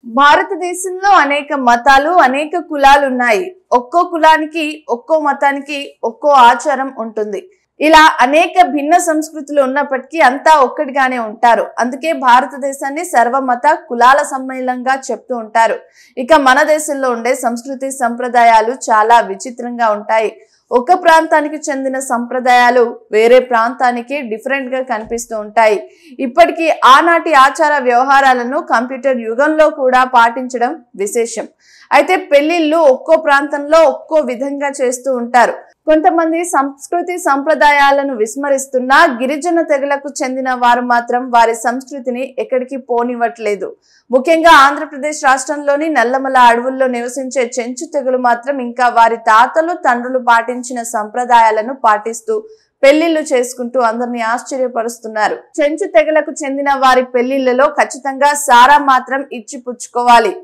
భారతదేశంలో అనేక మతాలు అనేక కులాలు ఉన్నాయి. ఒక్కో కులానికి ఒక్కో మతానికి ఒక్కో ఆచారం ఉంటుంది. ఇలా అనేక భిన్న సంస్కృతులు ఉన్నప్పటికీ అంతా ఒక్కటిగానే ఉంటారు. అందుకే భారతదేశాన్ని సర్వమత కులాల సమ్మేళనంగా చెప్తూ ఉంటారు. ఇక మన దేశంలో ఉండే సంస్కృతి సంప్రదాయాలు చాలా విచిత్రంగా ఉంటాయి. ఒక ప్రాంతానికి చెందిన సంప్రదాయాలు వేరే ప్రాంతానికి డిఫరెంట్ గా కనిపిస్తూ ఉంటాయి. ఇప్పటికీ ఆనాటి ఆచార వ్యవహారాలను కంప్యూటర్ యుగంలో కూడా పాటించడం విశేషం. అయితే పెళ్లిళ్ళు ఒక్కో ప్రాంతంలో ఒక్కో విధంగా చేస్తూ ఉంటారు. కొంతమంది సంస్కృతి సంప్రదాయాలను విస్మరిస్తున్నా గిరిజన తెగలకు చెందిన వారు మాత్రం వారి సంస్కృతిని ఎక్కడికి పోనివ్వట్లేదు. ముఖ్యంగా ఆంధ్రప్రదేశ్ రాష్ట్రంలోని నల్లమల అడవుల్లో నివసించే చెంచు తెగలు మాత్రం ఇంకా వారి తాతలు తండ్రులు పాటించిన సంప్రదాయాలను పాటిస్తూ పెళ్లిళ్లు చేసుకుంటూ అందరినీ ఆశ్చర్యపరుస్తున్నారు. చెంచు తెగలకు చెందిన వారి పెళ్లిళ్లలో ఖచ్చితంగా సారా మాత్రం ఇచ్చి పుచ్చుకోవాలి.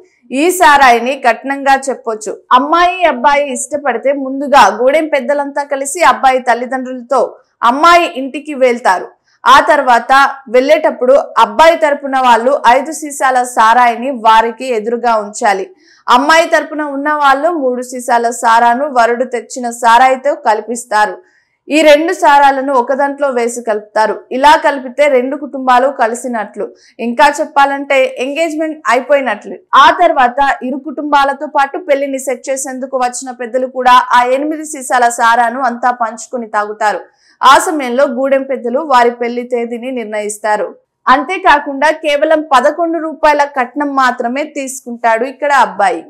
ఈ సారాయిని కట్నంగా చెప్పొచ్చు. అమ్మాయి అబ్బాయి ఇష్టపడితే ముందుగా గూడెం పెద్దలంతా కలిసి అబ్బాయి తల్లిదండ్రులతో అమ్మాయి ఇంటికి వెళ్తారు. ఆ తర్వాత వెళ్ళేటప్పుడు అబ్బాయి తరపున వాళ్ళు 5 సీసాల సారాయిని వారికి ఎదురుగా ఉంచాలి. అమ్మాయి తరపున ఉన్న వాళ్ళు 3 సీసాల సారాను వరుడు తెచ్చిన సారాయితో కలిపిస్తారు. ఈ 2 సారాలను ఒక దాంట్లో వేసి కలుపుతారు. ఇలా కలిపితే 2 కుటుంబాలు కలిసినట్లు, ఇంకా చెప్పాలంటే ఎంగేజ్మెంట్ అయిపోయినట్లు. ఆ తర్వాత ఇరు కుటుంబాలతో పాటు పెళ్లిని సెట్ చేసేందుకు వచ్చిన పెద్దలు కూడా ఆ 8 సీసాల సారాను అంతా పంచుకొని తాగుతారు. ఆ సమయంలో గూడెం పెద్దలు వారి పెళ్లి తేదీని నిర్ణయిస్తారు. అంతేకాకుండా కేవలం 11 రూపాయల కట్నం మాత్రమే తీసుకుంటాడు ఇక్కడ అబ్బాయి.